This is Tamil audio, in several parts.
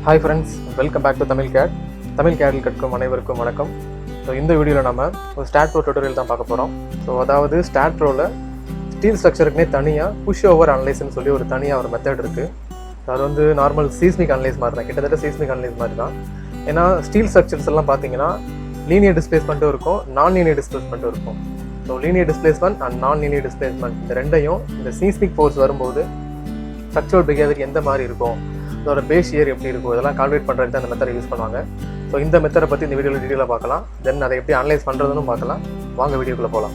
Hi friends, welcome back to Tamil CAD. தமிழ் கேடில் கற்கும் அனைவருக்கும் வணக்கம். ஸோ இந்த வீடியோவில் நம்ம ஒரு ஸ்டாட் ப்ரோ டுட்டோரியல் தான் பார்க்க போகிறோம். ஸோ அதாவது ஸ்டாட் ப்ரோவில் ஸ்டீல் ஸ்ட்ரக்சருக்குனே தனியாக புஷ் ஓவர் அனலைஸ்ன்னு சொல்லி ஒரு தனியாக ஒரு மெத்தட் இருக்குது. அது வந்து நார்மல் சீஸ்மிக் அனலைஸ் மாதிரி தான், கிட்டத்தட்ட சீஸ்மிக் அனலைஸ் மாதிரி தான். ஏன்னா ஸ்டீல் ஸ்ட்ரக்சர்ஸ் எல்லாம் பார்த்தீங்கன்னா லீனியர் டிஸ்பிளேஸ்மெண்ட்டும் இருக்கும், நான் லீனியர் டிஸ்பிளேஸ்மெண்ட்டும் இருக்கும். ஸோ லீனியர் டிஸ்பிளேஸ்மெண்ட் அண்ட் நான் லீனியர் டிஸ்பிளேஸ்மெண்ட் இந்த ரெண்டையும் இந்த சீஸ்மிக் ஃபோர்ஸ் வரும்போது ஸ்ட்ரக்சரல் பிஹேவியர் எந்த மாதிரி இருக்கும், அதோட பேஸ் ஷியர் எப்படி இருக்கும், இதெல்லாம் கால்குலேட் பண்ணுறதுக்கு தான் இந்த மெத்தடை யூஸ் பண்ணுவாங்க. ஸோ இந்த மெத்தடை பற்றி இந்த வீடியோவில் டீட்டெயிலாக பார்க்கலாம். தென் அதை எப்படி அனலைஸ் பண்ணுறதுன்னு பார்க்கலாம். வாங்க வீடியோக்குள்ளே போகலாம்.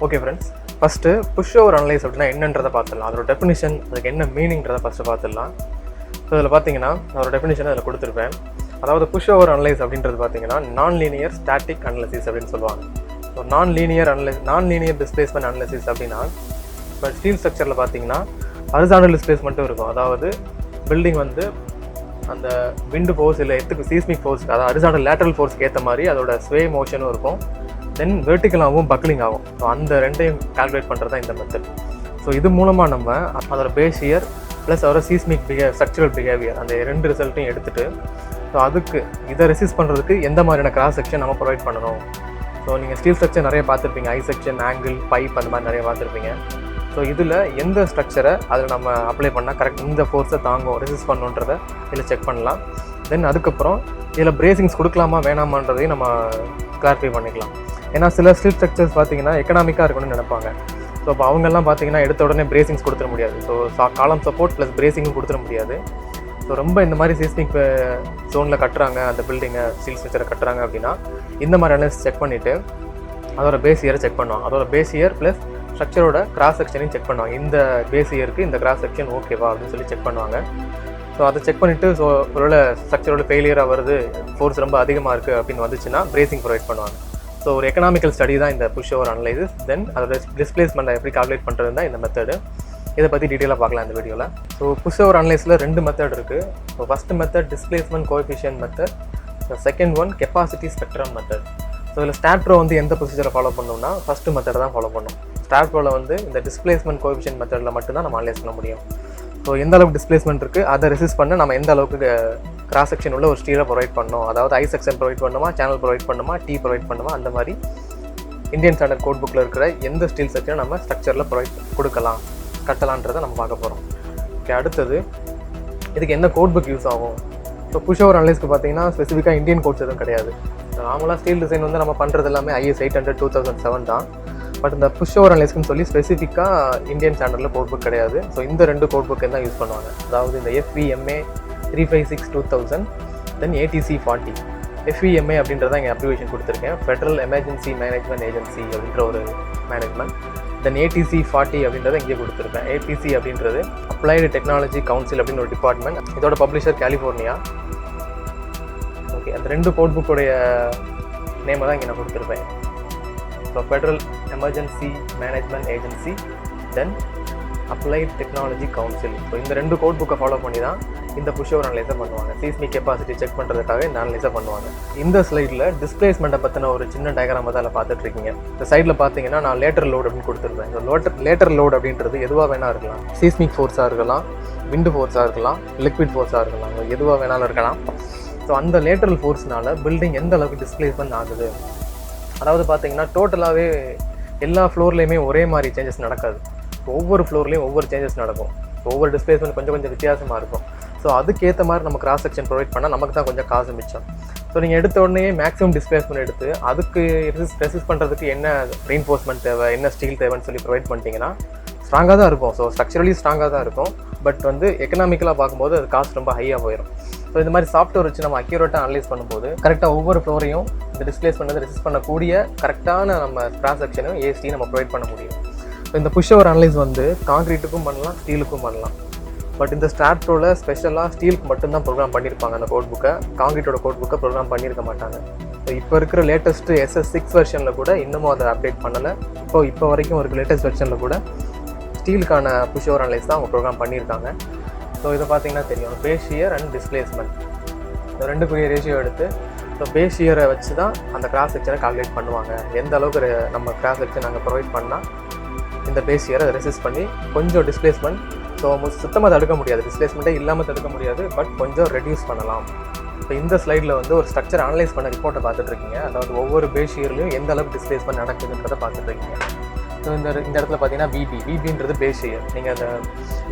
Okay friends, first pushover analysis அப்படின்னா என்னன்றதை பார்த்துடலாம். அதோட டெஃபினிஷன், அதுக்கு என்ன மீனிங்கிறத ஃபஸ்ட்டு பார்த்துடலாம். ஸோ இதில் பார்த்தீங்கன்னா அதோட டெஃபினிஷனை அதில் கொடுத்துருப்பேன். அதாவது புஷ் ஓவர் அனலைஸ் அப்படின்றது பார்த்தீங்கன்னா நான் லீனியர் ஸ்டாட்டிக் அனலைசிஸ் அப்படின்னு சொல்லுவாங்க. ஸோ நான் லீனியர் டிஸ்பிளேஸ்மெண்ட் அனலைசிஸ் அப்படின்னா இப்போ ஸ்டீல் ஸ்ட்ரக்சரில் பார்த்தீங்கன்னா ஹரிசாண்டல் டிஸ்பிளேஸ்மெண்ட்டும் இருக்கும். அதாவது பில்டிங் வந்து அந்த விண்டு ஃபோர்ஸ் இல்லை எத்துக்கு சீஸ்மிக் ஃபோர்ஸ், அதாவது ஹரிசாண்டல் லேட்டரல் ஃபோர்ஸ்க்கு ஏற்ற மாதிரி அதோட ஸ்வே மோஷனும் இருக்கும். தென் வெர்டிக்கலாகவும் பக்லிங் ஆகும். ஸோ அந்த ரெண்டையும் கால்குலேட் பண்ணுறது தான் இந்த மெத்தட். ஸோ இது மூலமாக நம்ம அதோட பேஸ் ஷியர் ப்ளஸ் அதோட சீஸ்மிக் ஸ்ட்ரக்சரல் பிஹேவியர் அந்த ரெண்டு ரிசல்ட்டையும் எடுத்துகிட்டு ஸோ அதுக்கு இதை ரெசிஸ்ட் பண்ணுறதுக்கு எந்த மாதிரியான கிராஸ் செக்ஷன் நம்ம ப்ரொவைட் பண்ணணும். ஸோ நீங்கள் ஸ்டீல் ஸ்ட்ரக்சர் நிறைய பார்த்துருப்பீங்க, ஐ செக்ஷன், ஆங்கிள், பைப் அந்த மாதிரி நிறைய பார்த்துருப்பீங்க. ஸோ இதில் எந்த ஸ்ட்ரக்சரை அதில் நம்ம அப்ளை பண்ணால் கரெக்ட் இந்த ஃபோர்ஸை தாங்கும், ரெசிஸ்ட் பண்ணுன்றதை இதில் செக் பண்ணலாம். தென் அதுக்கப்புறம் இதில் பிரேசிங்ஸ் கொடுக்கலாமா வேணாமான்றதையும் நம்ம கிளாரிஃபை பண்ணிக்கலாம். ஏன்னா சில ஸ்டீல் ஸ்ட்ரக்சர்ஸ் பார்த்தீங்கன்னா எக்கனாமிக்காக இருக்கணும்னு நினைப்பாங்க. ஸோ இப்போ அவங்கெல்லாம் பார்த்தீங்கன்னா எடுத்த உடனே பிரேசிங்ஸ் கொடுத்துட முடியாது. ஸோ காலம் சப்போர்ட் ப்ளஸ் பிரேசிங்கும் கொடுத்துட முடியாது. ஸோ ரொம்ப இந்த மாதிரி சீஸ்மிக் ஜோனில் கட்டுறாங்க, அந்த பில்டிங்கை ஸ்டீல் ஸ்ட்ரக்சரை கட்டுறாங்க அப்படின்னா இந்த மாதிரி அனலைஸ் செக் பண்ணிவிட்டு அதோட பேஸ் இயரை செக் பண்ணுவாங்க. அதோட பேஸ் இயர் ப்ளஸ் ஸ்ட்ரக்சரோட கிராஸ் செக்ஷனையும் செக் பண்ணுவாங்க. இந்த பேஸ் இயருக்கு இந்த கிராஸ் செக்ஷன் ஓகேவா அப்படின்னு சொல்லி செக் பண்ணுவாங்க. ஸோ அதை செக் பண்ணிவிட்டு ஸோ ஒருவேளை ஸ்ட்ரக்சரோட ஃபெயிலியராக வருது, ஃபோர்ஸ் ரொம்ப அதிகமாக இருக்குது அப்படின்னு வந்துச்சுன்னா பிரேசிங் ப்ரொவைட் பண்ணுவாங்க. ஸோ ஒரு எக்கனாமிக்கல் ஸ்டடி தான் இந்த புஷ் ஓவர் அனலைசிஸ். தென் அதோட டிஸ்பிளேஸ்மெண்ட்டை எப்படி கால்குலேட் பண்ணுறது தான் இந்த மெத்தடு. இதை பற்றி டீட்டெயிலாக பார்க்கலாம் இந்த வீடியோவில். ஸோ புஷ் ஓவர் அனலைஸில் ரெண்டு மெத்தட் இருக்குது. So first method displacement coefficient method, second one capacity spectrum method. So இதில் ஸ்டாட் ப்ரோ வந்து எந்த ப்ரொசீஜரை ஃபாலோ பண்ணோம்னா ஃபஸ்ட்டு மெத்தட் தான் ஃபாலோ பண்ணணும். ஸ்டாட் ப்ரோவில் வந்து இந்த டிஸ்பிளேஸ்மெண்ட் கோஎஃபிஷியன்ட் மெத்தடில் மட்டும்தான் நம்ம அனலைஸ் பண்ண முடியும். ஸோ எந்த அளவுக்கு டிஸ்பிளேஸ்மெண்ட் இருக்குது அதை ரெசிஸ்ட் பண்ண நம்ம எந்த அளவுக்கு கிராஸ் செக்ஷன் உள்ள ஒரு ஸ்டீலை ப்ரொவைட் பண்ணணும், அதாவது ஐ செக்ஷன் ப்ரொவைட் பண்ணுமா, சேனல் ப்ரொவைட் பண்ணுமா, டீ ப்ரொவைட் பண்ணுமா, அந்த மாதிரி இந்தியன் ஸ்டாண்டர்ட் கோட் புக்கில் இருக்கிற எந்த ஸ்டீல் செக்ஷனை நம்ம ஸ்ட்ரக்சரில் ப்ரொவைட் கொடுக்கலாம், கட்டலான்றதை நம்ம பார்க்க போகிறோம். ஓகே, அடுத்தது இதுக்கு என்ன கோட் புக் யூஸ் ஆகும். ஸோ புஷ் ஓவர் அனலைஸ்க்கு பார்த்தீங்கன்னா ஸ்பெசிஃபிக்காக இந்தியன் கோட்ஸ் எதுவும் கிடையாது. நார்மலாக ஸ்டீல் டிசைன் வந்து நம்ம பண்ணுறது எல்லாமே IS 800 2007 தான். பட் இந்த புஷ் ஓவர் அனலைஸ்க்குன்னு சொல்லி ஸ்பெசிஃபிக்காக இந்தியன் ஸ்டாண்டர்டில் கோட் புக் கிடையாது. ஸோ இந்த ரெண்டு கோட் புக் தான் யூஸ் பண்ணுவாங்க. அதாவது இந்த FVMA 356 2000 தென் ATC 40. FVMA அப்படின்றத இங்கே அப்ளிகேஷன் கொடுத்துருக்கேன், ஃபெடரல் எமர்ஜென்சி மேனேஜ்மெண்ட் ஏஜென்சி அப்படின்ற ஒரு மேனேஜ்மெண்ட். தென் ATC 40 அப்படின்றத இங்கே கொடுத்துருப்பேன். ATC அப்படின்றது அப்ளைடு டெக்னாலஜி கவுன்சில் அப்படின்னு ஒரு டிபார்ட்மெண்ட். இதோட பப்ளிஷர் கலிஃபோர்னியா. ஓகே, அந்த ரெண்டு கோட் புக்குடைய நேமை தான் இங்கே நான் கொடுத்துருப்பேன். So federal emergency management agency then applied technology council. So இந்த ரெண்டு கோட் புக்கை ஃபாலோ பண்ணி தான் இந்த புஷ் ஓவர் அனலைஸை பண்ணுவாங்க. சீஸ்மிக் கெப்பாசிட்டி செக் பண்ணுறதுக்காக இந்த அனலைஸை பண்ணுவாங்க. இந்த ஸ்லைடில் டிஸ்பிளேஸ்மெண்ட்டை பற்றின ஒரு சின்ன டயக்ராம் தான் அதில் பார்த்துட்டு இருக்கீங்க. இந்த சைடில் பார்த்தீங்கன்னா நான் லேட்டர் லோட் அப்படின்னு கொடுத்துருப்பேன். ஸோ லேட்டர் லோட் அப்படின்றது எதுவாக வேணா இருக்கலாம். சீஸ்மிக் ஃபோர்ஸாக இருக்கலாம், விண்டு ஃபோர்ஸாக இருக்கலாம், லிக்விட் ஃபோர்ஸாக இருக்கலாம், எதுவாக வேணாலும் இருக்கலாம். ஸோ அந்த லேட்டரல் ஃபோர்ஸ்னால பில்டிங் எந்த அளவுக்கு டிஸ்பிளேஸ்மெண்ட் ஆகுது. அதாவது பார்த்தீங்கன்னா டோட்டலாகவே எல்லா ஃப்ளோர்லேயுமே ஒரே மாதிரி சேஞ்சஸ் நடக்காது. ஒவ்வொரு ஃப்ளோர்லேயும் ஒவ்வொரு சேஞ்சஸ் நடக்கும். ஒவ்வொரு டிஸ்பிளேஸ்மெண்ட் கொஞ்சம் கொஞ்சம் வித்தியாசமாக இருக்கும். ஸோ அதுக்கேற்ற மாதிரி நம்ம கிராஸ் செக்ஷன் ப்ரொவைட் பண்ணால் நமக்கு தான் கொஞ்சம் காசு மிச்சம். ஸோ நீங்கள் எடுத்த உடனே மேக்ஸிமம் டிஸ்பிளேஸ்மெண்ட் எடுத்து அதுக்கு ரெசிஸ்ட் பண்ணுறதுக்கு என்ன ரீன்ஃபோர்ஸ்மெண்ட் தேவை, என்ன ஸ்டீல் தேவைன்னு சொல்லி ப்ரொவைட் பண்ணிட்டீங்கன்னா ஸ்ட்ராங்காக தான் இருக்கும். ஸோ ஸ்ட்ரக்சரலி ஸ்ட்ராங்காக தான் இருக்கும். பட் வந்து எக்கனாமிக்கலாக பார்க்கும்போது அது காஸ்ட் ரொம்ப ஹையாக போயிடும். ஸோ இந்த மாதிரி சாஃப்ட்வேர் வச்சு நம்ம அக்யூரேட்டாக அனலைஸ் பண்ணும்போது கரெக்டாக ஒவ்வொரு ஃப்ளோரையும் இந்த டிஸ்பிளேஸ் பண்ணதை ரெசிஸ்ட் பண்ணக்கூடிய கரெக்டான நம்ம கிராஸ் செக்ஷனும் ஏஸ்டி நம்ம ப்ரொவைட் பண்ண முடியும். ஸோ இந்த புஷ் ஓவர் அனலைஸ் வந்து கான்க்ரீட்டுக்கும் பண்ணலாம், ஸ்டீலுக்கும் பண்ணலாம். பட் இந்த ஸ்டாட் ப்ரோவில் ஸ்பெஷலாக ஸ்டீலுக்கு மட்டும்தான் ப்ரோக்ராம் பண்ணியிருப்பாங்க. அந்த கோட் புக்கை கான்க்ரீட்டோட கோட் புக்கை ப்ரோக்ராம் பண்ணியிருக்க மாட்டாங்க. ஸோ இப்போ இருக்கிற லேட்டஸ்ட்டு SS6 வெர்ஷனில் கூட இன்னமும் அதை அப்டேட் பண்ணலை. இப்போ வரைக்கும் இருக்கிற லேட்டஸ்ட் வெர்ஷனில் கூட ஸ்டீலுக்கான புஷ் ஓவர் அனலைஸ் தான் அவங்க ப்ரோக்ராம் பண்ணியிருக்காங்க. ஸோ இதை பார்த்தீங்கன்னா தெரியும், பேஸ் ஷியர் அண்ட் டிஸ்பிளேஸ்மெண்ட் இந்த ரெண்டுக்குரிய ரேஷியோ எடுத்து ஸோ பேஸ் இயரை வச்சு தான் அந்த கிராஸ் செக்ஷனை கால்குலேட் பண்ணுவாங்க. எந்த அளவுக்கு நம்ம கிராஸ் செக்ஷன் நாங்கள் ப்ரொவைட் பண்ணால் இந்த பேஸ் இயரை ரெசிஸ்ட் பண்ணி கொஞ்சம் டிஸ்பிளேஸ்மெண்ட், ஸோ சுத்தமாக தடுக்க முடியாது, டிஸ்பிளேஸ்மெண்ட்டே இல்லாமல் தடுக்க முடியாது, பட் கொஞ்சம் ரெடியூஸ் பண்ணலாம். இப்போ இந்த ஸ்லைடில் வந்து ஒரு ஸ்ட்ரக்சர் அனலைஸ் பண்ண ரிப்போர்ட்டை பார்த்துட்ருக்கீங்க. அதாவது ஒவ்வொரு பேஸ் இயர்லையும் எந்த அளவுக்கு டிஸ்பிளேஸ்மெண்ட் நடக்குதுன்றதை பார்த்துட்ருக்கீங்க. ஸோ இந்த இடத்துல பார்த்தீங்கன்னா விபின்றது பேஸ் இயர். நீங்கள் அந்த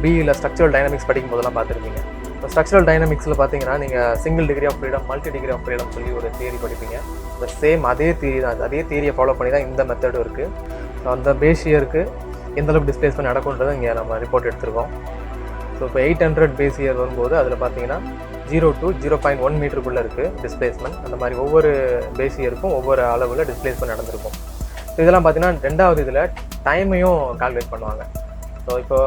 பிஇயில் ஸ்ட்ரக்சரல் டைனமிக்ஸ் படிக்கும் போதெல்லாம் பார்த்துருப்பீங்க. இப்போ ஸ்ட்ரக்சரல் டைனமிக்ஸில் பார்த்தீங்கன்னா நீங்கள் single degree of freedom, multi degree of freedom சொல்லி ஒரு தியரி படிப்பீங்க. இந்த சேம் அதே தியரி தான், அதே தியரியை ஃபாலோ பண்ணி தான் இந்த மெத்தடும் இருக்குது. ஸோ அந்த பேஸ் இயருக்கு எந்தளவுக்கு டிஸ்பிளேஸ்மெண்ட் நடக்குன்றதை இங்கே நம்ம ரிப்போர்ட் எடுத்துருக்கோம். ஸோ இப்போ 800 பேஸ் இயர் வரும்போது அதில் பார்த்தீங்கன்னா 0 to 0.1 மீட்டருக்குள்ளே இருக்குது டிஸ்பிளேஸ்மெண்ட். அந்த மாதிரி ஒவ்வொரு பேஸ் இயருக்கும் ஒவ்வொரு அளவில் டிஸ்பிளேஸ்மெண்ட் நடந்திருக்கும். ஸோ இதெல்லாம் பார்த்தீங்கன்னா ரெண்டாவது இதில் டைமையும் கால்குலேட் பண்ணுவாங்க. ஸோ இப்போ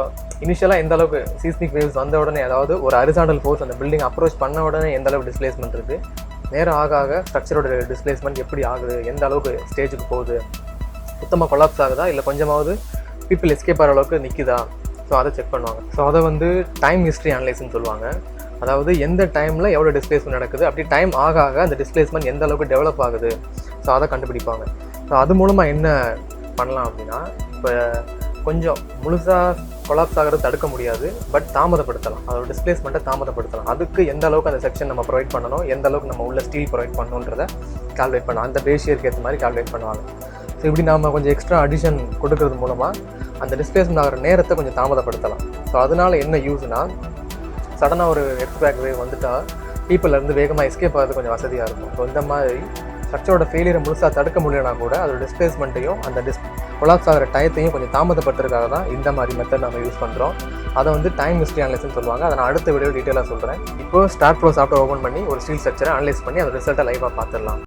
இனிஷியலாக எந்த அளவுக்கு சீஸ்மிக் வேவ்ஸ் வந்த உடனே, அதாவது ஒரு ஹரிசாண்டல் ஃபோர்ஸ் அந்த பில்டிங் அப்ரோச் பண்ண உடனே எந்த அளவுக்கு டிஸ்பிளேஸ்மெண்ட் இருக்குது, நேரம் ஆக ஆக ஸ்ட்ரக்சரோட டிஸ்பிளேஸ்மெண்ட் எப்படி ஆகுது, எந்த அளவுக்கு ஸ்டேஜுக்கு போகுது, சுத்தமாக கொலாப்ஸ் ஆகுதா இல்லை கொஞ்சமாவது பீப்புள் எஸ்கேப் ஆகிற அளவுக்கு நிற்குதா, ஸோ அதை செக் பண்ணுவாங்க. ஸோ அதை வந்து டைம் ஹிஸ்ட்ரி அனலைஸ்ன்னு சொல்லுவாங்க. அதாவது எந்த டைமில் எவ்வளோ டிஸ்பிளேஸ்மெண்ட் நடக்குது, அப்படி டைம் ஆக ஆக அந்த டிஸ்பிளேஸ்மெண்ட் எந்த அளவுக்கு டெவலப் ஆகுது, ஸோ அதை கண்டுபிடிப்பாங்க. ஸோ அது மூலமாக என்ன பண்ணலாம் அப்படின்னா, இப்போ கொஞ்சம் முழுசாக கொலாப்ஸ் ஆகிறது தடுக்க முடியாது, பட் தாமதப்படுத்தலாம், அதோட டிஸ்பிளேஸ்மெண்ட்டை தாமதப்படுத்தலாம். அதுக்கு எந்த அளவுக்கு அந்த செக்ஷன் நம்ம ப்ரொவைட் பண்ணணும், எந்த அளவுக்கு நம்ம உள்ள ஸ்டீல் ப்ரொவைட் பண்ணணுன்றதை கால்குலேட் பண்ணலாம். அந்த பேஷியருக்கு ஏற்ற மாதிரி கால்குலேட் பண்ணுவாங்க. ஸோ இப்படி நம்ம கொஞ்சம் எக்ஸ்ட்ரா அடிஷன் கொடுக்கறது மூலமாக அந்த டிஸ்பிளேஸ்மெண்ட் ஆகிற நேரத்தை கொஞ்சம் தாமதப்படுத்தலாம். ஸோ அதனால் என்ன யூஸ்னால், சடனாக ஒரு எர்த்குவேக் வேவ் வந்துட்டால் பீப்புளேருந்து வேகமாக எஸ்கேப் ஆகிறது கொஞ்சம் வசதியாக இருக்கும். ஸோ இந்த மாதிரி ஸ்ட்ரக்சரோட ஃபெயிலியரை முழுசாக தடுக்க முடியலனா கூட அதோட டிஸ்பிளேஸ்மெண்ட்டையும் அந்த கொலாப்ஸ் ஆகிற டயத்தையும் கொஞ்சம் தாமதப்படுறதுக்காக தான் இந்த மாதிரி மெத்தட் நம்ம யூஸ் பண்ணுறோம். அதை வந்து டைம் ஹிஸ்ட்ரி அனலைஸ்ன்னு சொல்லுவாங்க. அதை நான் அடுத்த வீடியோ டீட்டெயிலாக சொல்கிறேன். இப்போ ஸ்டார்ட் ப்ரோ சாஃப்ட்வேர் ஓப்பன் பண்ணி ஒரு ஸ்டீல் ஸ்ட்ரக்சரை அனலைஸ் பண்ணி அந்த ரிசல்ட்டை லைவாக பார்த்துடலாம்.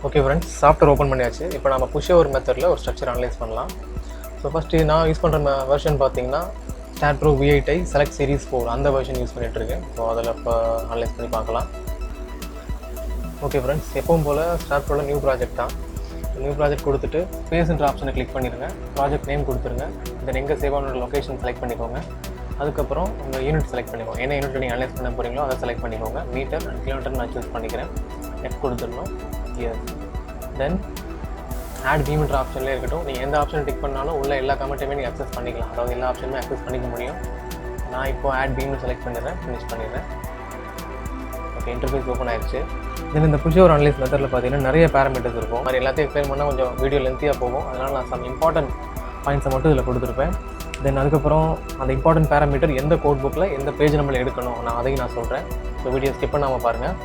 ஓகே ஃப்ரெண்ட்ஸ், சாஃப்ட்வேர் ஓப்பன் பண்ணியாச்சு. இப்போ நம்ம புஷ் ஓவர் மெத்தடில் ஒரு ஸ்ட்ரக்சர் அனலைஸ் பண்ணலாம். ஸோ ஃபஸ்ட்டு நான் யூஸ் பண்ணுற வெர்ஷன் பார்த்தீங்கன்னா start bro V8i select series 4 அந்த வெர்ஷன் யூஸ் பண்ணிகிட்ருக்கேன். ஸோ அதில் இப்போ அனலைஸ் பண்ணி பார்க்கலாம். ஓகே ஃப்ரெண்ட்ஸ், எப்பவும் போல் ஸ்டார்ட் ப்ரோவில் நியூ ப்ராஜெக்ட் தான். நியூ ப்ராஜெக்ட் கொடுத்துட்டு ஸ்பேஸ்ன்ற ஆப்ஷனை கிளிக் பண்ணிடுங்க. ப்ராஜெக்ட் நேம் கொடுத்துருங்க. தென் எங்கே சேவ் ஆன லொக்கேஷன் செலக்ட் பண்ணிக்கோங்க. அதுக்கப்புறம் உங்கள் யூனிட் செலக்ட் பண்ணிக்கோங்க. என்ன யூனிட் நீங்கள் அனலைஸ் பண்ண போகிறீங்களோ அதை செலக்ட் பண்ணிக்கோங்க. மீட்டர் அண்ட் கிலோமீட்டர் நான் சூஸ் பண்ணிக்கிறேன். நெக்ஸ்ட் கொடுத்துடணும். எஸ். தென் ஆட் பீம்ன்ற ஆப்ஷன்லேயே இருக்கட்டும். நீங்கள் எந்த ஆப்ஷன் டிக் பண்ணாலும் உள்ள எல்லா கமெண்ட்டையுமே நீங்கள் அக்சஸ் பண்ணிக்கலாம். அதாவது எல்லா ஆப்ஷனுமே அக்சஸ் பண்ணிக்க முடியும். நான் இப்போ ஆட் பீம்னு செலக்ட் பண்ணிடுறேன். ஃபினிஷ் பண்ணிடுறேன். ஓகே, இன்டர்ஃபேஸ் ஓப்பன் ஆயிடுச்சு. தென் இந்த புஷ் ஓவர் அனலைஸ் மெத்தடில் பார்த்தீங்கன்னா நிறைய பேராமீட்டர்ஸ் இருக்கும். மாதிரி எல்லாத்தையும் எக்ஸ்பிளைன் பண்ணால் கொஞ்சம் வீடியோ லென்த்தியாக போகும். அதனால் நான் சம் இம்பார்ட்டன்ட் பாயிண்ட்ஸை மட்டும் இதில் கொடுத்துருப்பேன். தென் அதுக்கப்புறம் அந்த இம்பார்ட்டன்ட் பேராமீட்டர் எந்த கோட் புக்கில் எந்த பேஜ் நம்மளை எடுக்கணும் அதையும் நான் சொல்கிறேன். ஸோ வீடியோ ஸ்கிப் பண்ணாமல் பாருங்கள்.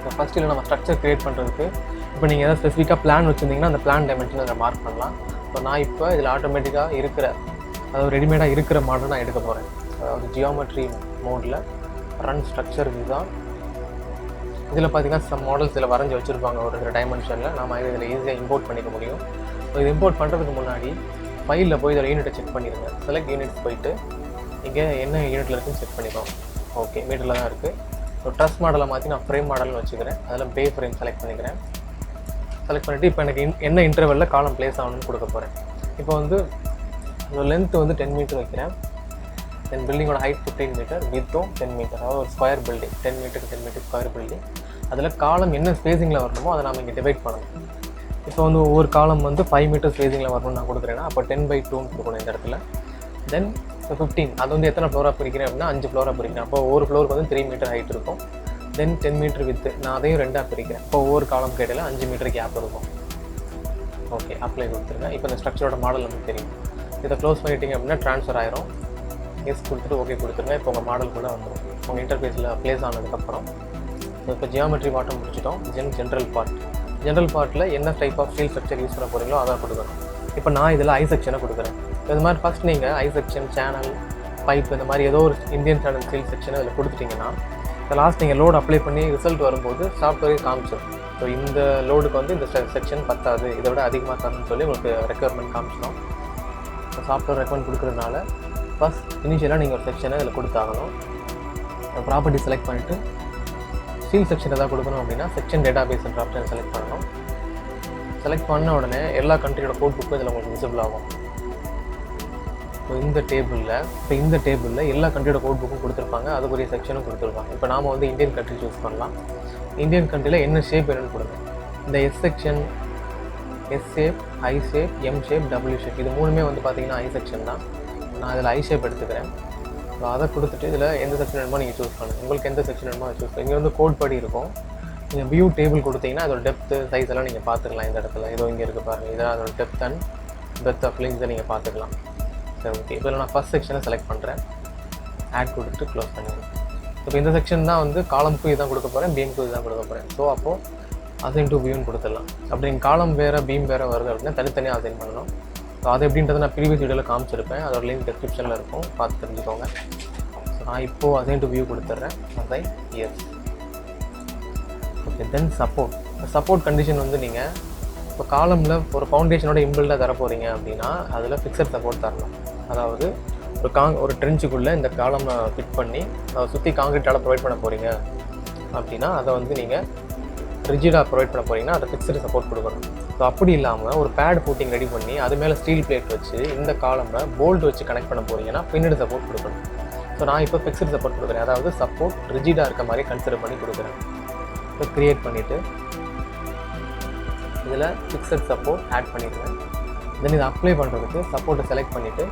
ஸோ ஃபஸ்ட் இல்லை நம்ம ஸ்ட்ரக்சர் க்ரியேட் பண்ணுறதுக்கு இப்போ நீங்கள் எதாவது ஸ்பெசிஃபிக்காக பிளான் வச்சுருந்தீங்கன்னா அந்த பிளான் டைமென்ஷன் அதை மார்க் பண்ணலாம். ஸோ நான் இப்போ இதில் ஆட்டோமேட்டிக்காக இருக்கிற, அதாவது ரெடிமேடாக இருக்கிற மாடல் நான் எடுக்க போகிறேன். அதாவது ஜியோமெட்ரி மோடில் ரன் ஸ்ட்ரக்சர் இதுதான். இதில் பார்த்தீங்கன்னா சம் மாடல்ஸ் இதில் வரைஞ்சி வச்சுருப்பாங்க ஒரு சில டைமென்ஷனில். நம்ம இதில் ஈஸியாக இம்போர்ட் பண்ணிக்க முடியும். ஸோ இது இம்போர்ட் பண்ணுறதுக்கு முன்னாடி ஃபைலில் போய் இதில் யூனிட்டை செக் பண்ணிடுங்க. செலக்ட் யூனிட்ஸ் போயிட்டு இங்கே என்ன யூனிட்டில் இருக்குன்னு செக் பண்ணிக்கோங்க. ஓகே, மீட்டரில் தான் இருக்குது. ஸோ ட்ரஸ் மாடலை மாற்றி நான் ஃப்ரேம் மாடல்னு வச்சுக்கிறேன். அதில் பே ஃப்ரேம் செலக்ட் பண்ணிக்கிறேன். செலக்ட் பண்ணிவிட்டு இப்போ எனக்கு என்ன இன்டர்வெல்லில் காலம் பிளேஸ் ஆகணும்னு கொடுக்க போகிறேன். இப்போ வந்து லென்த்து வந்து 10 மீட்டர் வைக்கிறேன். தென் பில்டிங்கோட ஹைட் 15 மீட்டர், வித்தும் 10 மீட்டர். அதாவது ஒரு ஸ்கொயர் பில்டிங் 10 மீட்டருக்கு 10 மீட்டர் ஸ்கொயர் பில்டிங். அதில் காலம் என்ன ஸ்பேஸிங்கில் வரணுமோ அதை நம்ம இங்கே டிவைட் பண்ணணும். இப்போ வந்து ஒவ்வொரு காலம் வந்து 5 மீட்டர் ஸ்பேஸிங்கில் வரணும்னு நான் கொடுக்குறேன்னா அப்போ 10/2 கொடுக்கணும் இந்த இடத்துல. தென் இப்போ 15 அது வந்து எத்தனை ஃப்ளோராக பிரிக்கிறேன் அப்படின்னா 5 ஃப்ளோராக பிரிக்கிறேன். அப்போ ஒவ்வொரு ஃப்ளோருக்கு வந்து 3 மீட்டர் ஹைட் இருக்கும். தென் 10 மீட்டர் வித்து நான் அதையும் 2ஆக பிரிக்கிறேன். இப்போ ஒவ்வொரு காலம் கேட்டில் 5 மீட்டர் கேப் இருக்கும். ஓகே, அப்ளை கொடுத்துருங்க. இப்போ இந்த ஸ்ட்ரக்சரோட மாடல் நமக்கு தெரியும். இதை க்ளோஸ் பண்ணிட்டீங்க அப்படின்னா ட்ரான்ஸ்ஃபர் ஆயிரும். எஸ் கொடுத்துட்டு ஓகே கொடுத்துருங்க. இப்போ உங்கள் மாடல் கூட வந்துடும். உங்கள் இன்டர்ஃபேஸில் ப்ளேஸ் ஆனதுக்கப்புறம் இப்போ ஜியோமெட்ரி பார்ட்டும் முடிச்சிட்டோம். ஜென்ரல் பார்ட்டில் என்ன type of steel structure use பண்ண போகிறீங்களோ அதை கொடுக்கணும். இப்போ நான் இதில் ஐ செக்ஷனை கொடுக்குறேன். இது மாதிரி ஃபஸ்ட் நீங்கள் ஐ செக்ஷன், சேனல், பைப் இந்த மாதிரி ஏதோ ஒரு இந்தியன் சேனல் ஸ்டீல் செக்ஷன் இதில் கொடுத்துட்டிங்கன்னா இப்போ லாஸ்ட் நீங்கள் லோடு அப்ளை பண்ணி ரிசல்ட் வரும்போது சாஃப்ட்வேரையும் காமிச்சிடும். ஸோ இந்த லோடுக்கு வந்து இந்த செக்ஷன் பத்தாது, இதை விட அதிகமாக தரணும்னு சொல்லி உங்களுக்கு ரெக்குயர்மெண்ட் காமிச்சிடும். ஸோ சாஃப்ட்வேர் ரெக்கமெண்ட் கொடுக்குறதுனால ஃபஸ்ட் இனிஷியலாக நீங்கள் ஒரு செக்ஷனை இதில் கொடுத்தாகணும். ப்ராப்பர்ட்டி செலக்ட் பண்ணிவிட்டு ஸ்டீல் செக்ஷன் எதாவது கொடுக்கணும் அப்படின்னா செக்ஷன் டேட்டா பேஸ்ன்ற ஆப்ஷன் செலக்ட் பண்ணணும். செலக்ட் பண்ண உடனே எல்லா கண்ட்ரியோட கோட் புக்கும் இதில் உங்களுக்கு விசிபிள் ஆகும். ஸோ இந்த டேபிளில் எல்லா கண்ட்ரியோட கோட் புக்கும் கொடுத்துருப்பாங்க, அதுக்குரிய செக்ஷனும் கொடுத்துருப்பாங்க. இப்போ நாம் வந்து இந்தியன் கண்ட்ரி சூஸ் பண்ணலாம். இந்தியன் கண்ட்ரியில் என்ன ஷேப் வேணும்னு கொடுங்க. இந்த S section, S shape, I shape, M shape, W shape, இது மூணுமே வந்து பார்த்திங்கன்னா ஐ செக்ஷன் தான். நான் இதில் ஐ ஷேப் எடுத்துக்கிறேன். ஸோ அதை கொடுத்துட்டு இதில் எந்த செக்ஷன் வேணுமோ நீங்கள் சூஸ் பண்ணுங்கள். உங்களுக்கு எந்த செக்ஷன் வேணுமோ அதை சூஸ் பண்ணி இங்கே வந்து கோட் படி இருக்கும். நீங்கள் வியூ டேபிள் கொடுத்தீங்கன்னா அதோட டெப்த்து சைஸ் எல்லாம் நீங்கள் பார்த்துக்கலாம். இந்த இடத்துல இதோ இங்கே இருக்குது பாருங்கள், இதான் அதோட டெப்த் அண்ட் பெர்த் ஆஃப் லிங்க்ஸை நீங்கள் பார்த்துக்கலாம். சரி, ஓகே. இப்போ நான் ஃபஸ்ட் செக்ஷனை செலக்ட் பண்ணுறேன், ஆட் கொடுத்துட்டு க்ளோஸ் பண்ணிடுறேன். இப்போ இந்த செக்ஷன் தான் வந்து காலமுக்கு இதுதான் கொடுக்க போகிறேன், பீமுக்கு இதுதான் கொடுக்க போகிறேன். ஸோ அப்போது அசைன் டு வியூன்னு கொடுத்துடலாம். அப்படி நீங்கள் காலம் வேறு பீம் வேறு வருது அப்படின்னா தனித்தனியாக அசைன் பண்ணணும். ஸோ அது எப்படின்றத நான் ப்ரீவியஸ் வீடியோவில் காமிச்சிருப்பேன், அதோட லிங்க் டிஸ்கிரிப்ஷனில் இருக்கும், பார்த்து தெரிஞ்சுக்கோங்க. ஸோ நான் இப்போது அசைன் டு வியூ கொடுத்துட்றேன், அசைன் எஸ். ஓகே, தென் சப்போர்ட் கண்டிஷன் வந்து நீங்கள் இப்போ காலமில் ஒரு ஃபவுண்டேஷனோட இம்பில்டாக தர போகிறீங்க அப்படின்னா அதில் ஃபிக்ஸட் சப்போர்ட் தரணும். அதாவது ஒரு ட்ரென்ச்சுக்குள்ளே இந்த காலமை ஃபிட் பண்ணி அதை சுற்றி காங்கிரீட்டால் ப்ரொவைட் பண்ண போகிறீங்க அப்படின்னா அதை வந்து நீங்கள் ரிஜிடாக ப்ரொவைட் பண்ண போகிறீங்கன்னா அதை ஃபிக்ஸடு சப்போர்ட் கொடுக்கணும். ஸோ அப்படி இல்லாமல் ஒரு பேட் ஃபூட்டிங் ரெடி பண்ணி அது மேலே ஸ்டீல் பிளேட் வச்சு இந்த காலமை போல்ட் வச்சு கனெக்ட் பண்ண போகிறீங்கன்னா பின்னடு சப்போர்ட் கொடுக்கணும். ஸோ நான் இப்போ ஃபிக்ஸடு சப்போர்ட் கொடுக்குறேன், அதாவது சப்போர்ட் ரிஜிடாக இருக்க மாதிரி கன்சிடர் பண்ணி கொடுக்குறேன். இப்போ க்ரியேட் பண்ணிவிட்டு இதில் ஃபிக்ஸட் சப்போர்ட் ஆட் பண்ணிடுவேன். தென் இதை அப்ளை பண்ணுறதுக்கு சப்போர்ட்டை செலக்ட் பண்ணிவிட்டு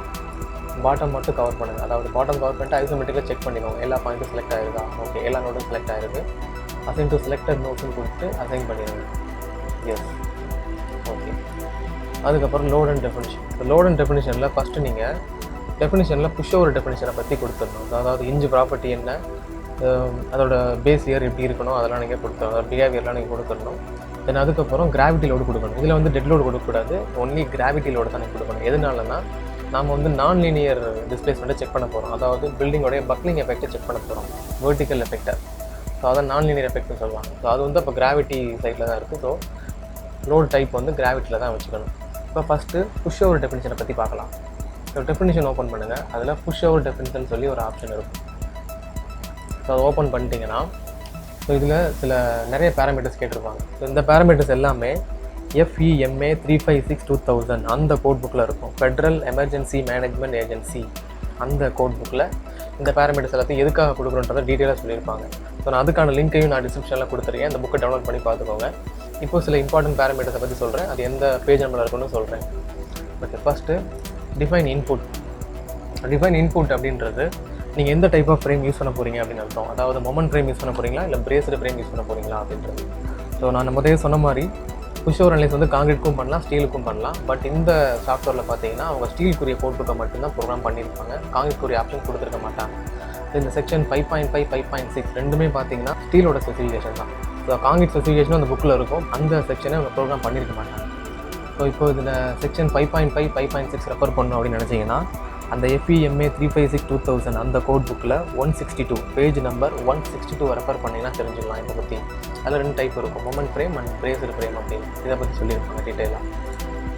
பாட்டம் மட்டும் கவர் பண்ணுங்கள். அதாவது பாட்டம் கவர் பண்ணிட்டு ஐசோமெட்ரிக்காக செக் பண்ணிக்கோங்க, எல்லா பாயிண்ட்டும் செலக்ட் ஆகிருக்கா. ஓகே, எல்லா நோட்டும் செலக்ட் ஆகிருக்கு. அசைன் டு செலக்டட் நோட்ஸ்னு கொடுத்துட்டு அசைன் பண்ணிடுங்க. Yes, okay. அதுக்கப்புறம் லோட் அண்ட் டெஃபினிஷன். இப்போ லோட் அண்ட் டெஃபினிஷனில் ஃபஸ்ட்டு நீங்கள் டெஃபினிஷனில் புஷ் ஓவர் டெஃபினிஷனை பற்றி கொடுத்துடணும். அதாவது இன்ஜ் ப்ராப்பர்ட்டி என்ன, அதோட பேஸ் இயர் எப்படி இருக்கணும், அதெல்லாம் நீங்கள் கொடுத்துடணும். அதோட பிஹேவியர்லாம் நீங்கள் கொடுத்துடணும். தென் அதுக்கப்புறம் கிராவிட்டி லோடு கொடுக்கணும். இதில் வந்து டெட் லோடு கொடுக்கக்கூடாது, ஒன்லி கிராவிட்டி லோடு தான் கொடுக்கணும். எதனாலனா நாம் வந்து நான் லீனியர் டிஸ்பிளேஸ்மெண்ட்டை செக் பண்ண போகிறோம். அதாவது பில்டிங்கோடைய பக்லிங் எஃபெக்ட்டை செக் பண்ண போகிறோம், வெர்டிக்கல் எஃபெக்டை. ஸோ அதை நான் லீனியர் எஃபெக்ட்னு சொல்லுவாங்க. ஸோ அது வந்து இப்போ கிராவிட்டி சைடில் தான் இருக்குது. ஸோ லோடு டைப் வந்து கிராவிட்டியில் தான் வச்சுக்கணும். இப்போ ஃபஸ்ட்டு புஷ் ஓவர் டெஃபினிஷனை பற்றி பார்க்கலாம். ஸோ டெஃபினிஷன் ஓப்பன் பண்ணுங்கள், அதில் புஷ் ஓவர் டெஃபினிஷன் சொல்லி ஒரு ஆப்ஷன் இருக்கும். ஸோ அதை ஓப்பன் பண்ணிட்டீங்கன்னா ஸோ இதில் நிறைய பேராமீட்டர்ஸ் கேட்டிருப்பாங்க. ஸோ இந்த பேராமீட்டர்ஸ் எல்லாமே FEMA 356/2000 அந்த கோட் புக்கில் இருக்கும். ஃபெட்ரல் எமர்ஜென்சி மேனேஜ்மெண்ட் ஏஜென்சி அந்த கோட் புக்கில் இந்த பேராமீட்டர்ஸ் எல்லாத்தையும் எதுக்காக கொடுக்குறோன்றதை டீட்டெயிலாக சொல்லியிருப்பாங்க. ஸோ நான் அதுக்கான லிங்க்கையும் நான் டிஸ்கிரிப்ஷனில் கொடுத்துருக்கேன், இந்த புக்கை டவுன்லோட் பண்ணி பார்த்துக்கோங்க. இப்போ சில இம்பார்ட்டன்ட் பேராமீட்டர்ஸை பற்றி சொல்கிறேன், அது எந்த பேஜ் நம்பரில் இருக்குன்னு சொல்கிறேன். Okay, first define input. Define input அப்படின்றது நீங்கள் எந்த டைப் ஆஃப் ஃப்ரேம் யூஸ் பண்ண போகிறீங்க அப்படின்னு அர்த்தம். அதாவது மொமெண்ட் ஃப்ரேம் யூஸ் பண்ண போகிறீங்களா இல்லை பிரேஸ்டு ஃப்ரேம் யூஸ் பண்ண போகிறீங்களா அப்படின்றது. ஸோ நான் முதல்ல சொன்ன மாதிரி புஷ் ஓவர் அனலைஸ் வந்து காங்கிரீட்டுக்கும் பண்ணலாம், ஸ்டீலுக்கும் பண்ணலாம். பட் இந்த சாஃப்ட்வேரில் பார்த்தீங்கன்னா அவங்க ஸ்டீலுக்குரிய கோட் புக்கை மட்டும்தான் ப்ரோக்ராம் பண்ணியிருப்பாங்க, காங்கிரீட்டுக்குரிய ஆப்ஷன் கொடுத்துருக்க மாட்டாங்க. இந்த செக்ஷன் 5.5, 5.6 ரெண்டுமே பார்த்தீங்கன்னா ஸ்டீலோட ஸ்பெசிஃபிகேஷன் தான். ஸோ காங்கிரீட் ஸ்பெசிஃபிகேஷனும் அந்த புக்கில் இருக்கும், அந்த செக்ஷனை அவங்க ப்ரோக்ராம் பண்ணியிருக்க மாட்டாங்க. ஸோ இப்போ இதில் செக்ஷன் 5.5, 5.6 ரெஃபர் பண்ணணும் அப்படின்னு நினச்சிங்கன்னா அந்த FEMA 356/2000 அந்த கோட் புக்கில் 162 பேஜ் நம்பர் 162 ரெஃபர் பண்ணிங்கன்னா தெரிஞ்சுக்கலாம் இதை பற்றி. அதில் 2 டைப் இருக்கும், moment frame and braised frame அப்படின்னு இதை பற்றி சொல்லியிருப்பாங்க டீட்டெயிலாக.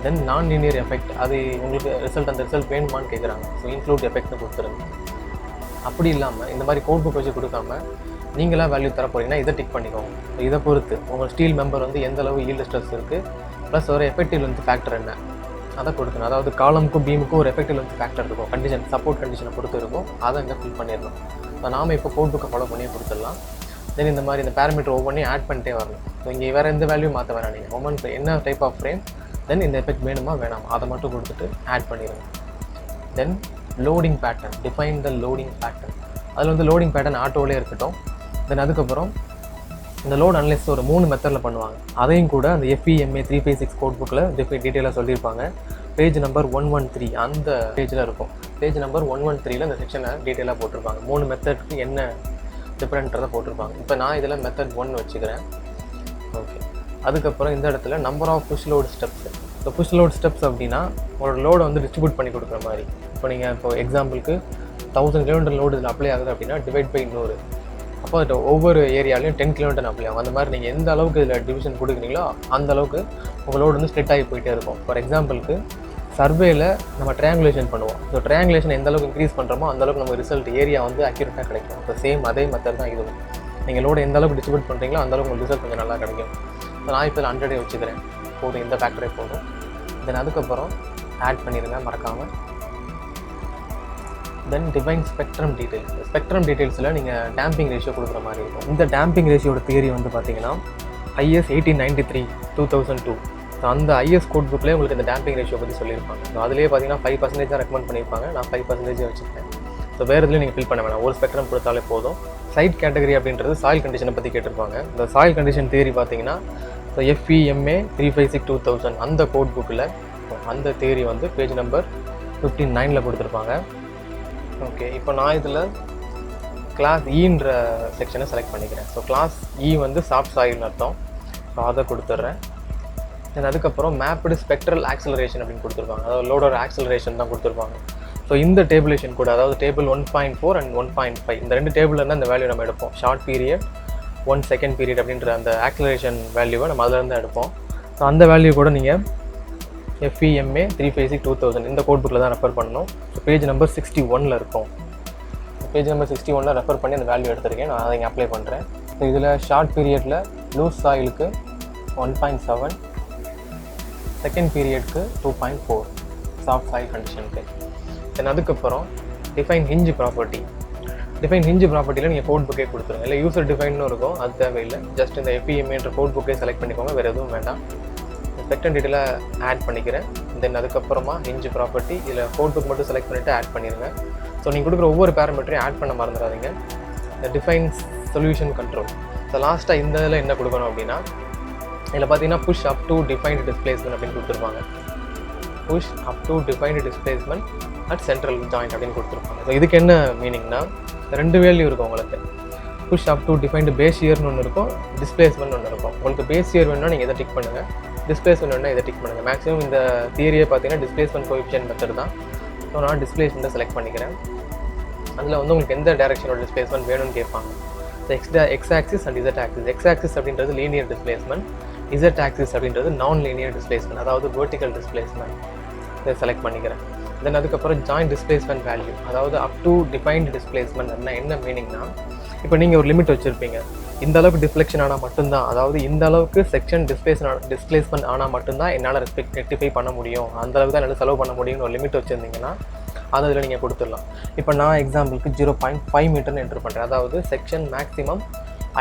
தென் நான் லீனியர் எஃபெக்ட், அது உங்களுக்கு அந்த ரிசல்ட் வேணுமான்னு கேட்குறாங்க. ஸோ இன்க்ளூட் எஃபெக்ட்னு கொடுத்துருங்க. அப்படி இல்லாமல் இந்த மாதிரி கோட் புக் வச்சு கொடுக்காம நீங்களாக வேல்யூ தர போகிறீங்கன்னா இதை டிக் பண்ணிக்கோங்க. இதை பொறுத்து உங்கள் ஸ்டீல் மெம்பர் வந்து எந்த அளவு ஈல்டு ஸ்ட்ரெஸ் இருக்குது, ப்ளஸ் ஒரு எஃபெக்டிவ் லென்த் ஃபேக்டர் என்ன அதை கொடுக்கணும். அதாவது காலமுக்கும் பீமுக்கும் ஒரு எஃபெக்டிவ் லென்த் ஃபேக்டர் இருக்கும், கண்டிஷன் சப்போர்ட் கண்டிஷனை பொறுத்து இருக்கும், அதை அங்கே ஃபில் பண்ணிடணும். ஸோ நாம் இப்போ கோட் புக்கை ஃபாலோ பண்ணி கொடுத்துடலாம். தென் இந்த மாதிரி இந்த பேராமீட்டர் ஒவ்வொன்றையும் ஆட் பண்ணிட்டே வரணும். ஸோ இங்கே வேறு எந்த வேல்யூ மாற்ற வேணாம், நீங்கள் மொமெண்ட் என்ன டைப் ஆஃப் ஃப்ரேம், தென் இந்த எஃபெக்ட் வேணுமா வேணாமா அதை மட்டும் கொடுத்துட்டு ஆட் பண்ணிடுங்க. Then loading pattern, define the loading pattern. அதில் வந்து லோடிங் பேட்டர்ன் ஆட்டோவிலே இருக்கட்டும். தென் அதுக்கப்புறம் இந்த லோட் அனலைஸ் ஒரு 3 மெத்தடில் பண்ணுவாங்க, அதையும் கூட அந்த FEMA 356 கோட் புக்கில் டீட்டெயிலாக சொல்லியிருப்பாங்க. பேஜ் நம்பர் 113 அந்த பேஜில் இருக்கும். பேஜ் நம்பர் 113ல் இந்த செக்ஷனை டீட்டெயிலாக போட்டிருப்பாங்க, 3 மெத்தடுக்கு என்ன டிஃப்ரெண்ட்றதை போட்டிருப்பாங்க. இப்போ நான் இதில் மெத்தட் 1 வச்சுக்கிறேன். ஓகே, அதுக்கப்புறம் இந்த இடத்துல number of push load steps. இப்போ புஷ் லோட் ஸ்டெப்ஸ் அப்படின்னா உங்களோட லோடை வந்து டிஸ்ட்ரிபியூட் பண்ணி கொடுக்குற மாதிரி. இப்போ நீங்கள் இப்போ எக்ஸாம்பிளுக்கு 1000 கிலோமீட்டர் லோடு இதில் அப்ளை ஆகுது அப்படின்னா டிவைட் பை 100, அப்போ ஒவ்வொரு ஏரியாலையும் 10 கிலோமீட்டர் அப்ளை ஆகும். அந்த மாதிரி நீங்கள் எந்த அளவுக்கு இதில் டிவிஷன் கொடுக்குறீங்களோ அந்த அளவுக்கு உங்கள் லோடு வந்து ஸ்ப்ளிட் ஆகி போயிட்டே இருக்கும். ஃபார் எக்ஸாம்பிளுக்கு சர்வேல நம்ம ட்ரையாங்குலேஷன் பண்ணுவோம். ஸோ ட்ரையாங்குலேஷன் எந்த அளவுக்கு இன்க்ரீஸ் பண்ணுறோமோ அந்த அளவுக்கு நம்ம ரிசல்ட் ஏரியா வந்து அக்யூரேட்டாக கிடைக்கும். ஸோ சேம் அதே மெத்தட் தான் இதுவும். நீங்கள் லோடு எந்த அளவுக்கு டிஸ்ட்ரிபியூட் பண்ணுறீங்களோ அந்த அளவுக்கு உங்களுக்கு ரிசல்ட் கொஞ்சம் நல்லா கிடைக்கும். ஸோ நான் இப்போ 100 வச்சுக்கிறேன், போதும், இந்த ஃபேக்டரே போதும். தென் அதுக்கப்புறம் ஆட் பண்ணிடுங்க மறக்காமல். Then define spectrum details. Spectrum டீடைல்ஸில் நீங்கள் டேம்பிங் ரேஷியோ கொடுக்குற மாதிரி இருக்கும். இந்த டேம்பிங் ரேஷியோட தியரி வந்து பார்த்தீங்கன்னா IS 1893 2002. ஸோ அந்த IS கோட் புக்லேயே உங்களுக்கு இந்த டேம்பிங் ரேஷியோ பற்றி சொல்லியிருப்பாங்க. ஸோ அதிலே பார்த்தீங்கன்னா 5% தான் ரெக்கமெண்ட் பண்ணியிருப்பாங்க. நான் 5% வச்சுருக்கேன். ஸோ வேறு இதுலேயும் நீங்கள் ஃபில் பண்ண வேணாம், ஒரு ஸ்பெக்ட்ரம் கொடுத்தாலே போதும். சைட் கேட்டகரி அப்படின்றது சாயில் கண்டிஷனை பற்றி கேட்டிருப்பாங்க. இந்த சாயில் கண்டிஷன் தியரி பார்த்தீங்கன்னா ஸோ FEMA 356 2000 அந்த கோட் புக்கில் அந்த தியரி வந்து பேஜ் நம்பர் 59 கொடுத்துருப்பாங்க. ஓகே, இப்போ நான் இதில் கிளாஸ் ஈன்ற செக்ஷனை செலக்ட் பண்ணிக்கிறேன். ஸோ கிளாஸ் வந்து சாஃப்ட் சாயில்னு அர்த்தம். ஸோ அதை கொடுத்துட்றேன். தென் அதுக்கப்புறம் மேப்டு ஸ்பெக்ட்ரல் ஆக்சலரேஷன் அப்படின்னு கொடுத்துருப்பாங்க. அதாவது லோடோட ஆக்சலரேஷன் தான் கொடுத்துருப்பாங்க. ஸோ இந்த டேபிளேஷன் கூட, அதாவது டேபிள் 1.4 அண்ட் 1.5 இந்த 2 டேபிளில் இருந்தால் இந்த வேல்யூ நம்ம எடுப்போம். ஷார்ட் பீரியட் 1 செகண்ட் பீரியட் அப்படின்ற அந்த ஆக்சலரேஷன் வேல்யூவை நம்ம அதிலேருந்து எடுப்போம். ஸோ அந்த வேல்யூ கூட நீங்கள் FEMA 356 2000 இந்த கோட் புக்கில் தான் ரெஃபர் பண்ணணும். ஸோ பேஜ் நம்பர் 61 இருக்கும். பேஜ் நம்பர் 61 ரெஃபர் பண்ணி அந்த வேல்யூ எடுத்திருக்கேன். நான் அதை இங்கே அப்ளை பண்ணுறேன். ஸோ இதில் ஷார்ட் பீரியடில் லூஸ் சாயிலுக்கு 1.7, செகண்ட் பீரியட்க்கு 2.4 சாஃப்ட் சாயில் கண்டிஷனுக்கு. தென் அதுக்கப்புறம் define hinge property. Define hinge ப்ராப்பர்ட்டியில் நீங்கள் கோட் புக்கே கொடுத்துருங்க. இல்லை யூசர் டிஃபைன்னு இருக்கும், அது தேவையில்லை. ஜஸ்ட் இந்த FEMAன்ற கோட் புக்கே செலக்ட் பண்ணிக்கோங்க, வேறு எதுவும் வேண்டாம். ஸ்பெக்ட்ரம் டீட்டெயிலாக ஆட் பண்ணிக்கிறேன். தென் அதுக்கப்புறமா ஹிஞ்ச் ப்ராப்பர்ட்டி இதில் கோட் புக் மட்டும் செலக்ட் பண்ணிவிட்டு ஆட் பண்ணிடுங்க. ஸோ நீங்கள் கொடுக்குற ஒவ்வொரு பேராமீட்டரையும் ஆட் பண்ண மறந்துடாதீங்க. இந்த டிஃபைன் சொல்யூஷன் கண்ட்ரோல். ஸோ லாஸ்ட்டாக இந்த இதில் என்ன கொடுக்கணும் அப்படின்னா, இதில் பார்த்தீங்கன்னா push up to defined displacement அப்படின்னு கொடுத்துருப்பாங்க. Push up to defined displacement at central joint அப்படின்னு கொடுத்துருப்பாங்க. ஸோ இதுக்கு என்ன மீனிங்னா, 2 வேல்யூ இருக்கும் உங்களுக்கு. Push up to defined base இயர்னு ஒன்று இருக்கும், டிஸ்பிளேஸ்மெண்ட் ஒன்று இருக்கும். உங்களுக்கு பேஸ் இயர் வேணும்னா நீங்கள் இதை டிக் பண்ணுங்கள், டிஸ்பிளேஸ்மெண்ட் வேணும்னா இதை டிக் பண்ணுங்கள். மேக்ஸிமம் இந்த தியரியை பார்த்தீங்கன்னா டிஸ்பிளேஸ்மெண்ட் கோஎஃபிஷியன்ட் மெத்தட் தான். ஸோ நான் டிஸ்பிளேஸ்மெண்ட்டை செலக்ட் பண்ணிக்கிறேன். அதில் வந்து உங்களுக்கு எந்த டேரக்ஷனோட டிஸ்பிளேஸ்மெண்ட் வேணும்னு கேட்பாங்க. So X axis and Z axis. X axis அப்படின்றது லீனியர் டிஸ்பிளேஸ்மெண்ட், இசட் ஆக்சிஸ் அப்படின்றது நான் லீனியர் டிஸ்பிளேஸ்மெண்ட், அதாவது வெர்டிக்கல் டிஸ்பிளேஸ்மெண்ட். இதை செலக்ட் பண்ணிக்கிறேன். தென் அதுக்கப்புறம் ஜாயிண்ட் டிஸ்பிளேஸ்மெண்ட் வேல்யூ, அதாவது அப் டு டிஃபைன்டு டிஸ்பிளேஸ்மெண்ட் அப்படின்னா என்ன மீனிங்னா, இப்போ நீங்கள் ஒரு லிமிட் வச்சுருப்பீங்க. இந்த அளவுக்கு டிஃப்ளெக்ஷன் ஆனால் மட்டும்தான், அதாவது இந்த அளவுக்கு செக்ஷன் டிஸ்பிளேஸ்மெண்ட் ஆனால் மட்டும்தான் என்னால் ரெக்டிஃபை பண்ண முடியும், அந்த அளவுக்கு தான் என்னால் செலவு பண்ண முடியும்னு ஒரு லிமிட் வச்சுருந்தீங்கன்னா அதை அதில் நீங்கள் கொடுத்துடலாம். இப்போ நான் எக்ஸாம்பிளுக்கு 0.5 மீட்டர்னு என்ட்ரு பண்ணுறேன். அதாவது செக்ஷன் மேக்ஸிமம்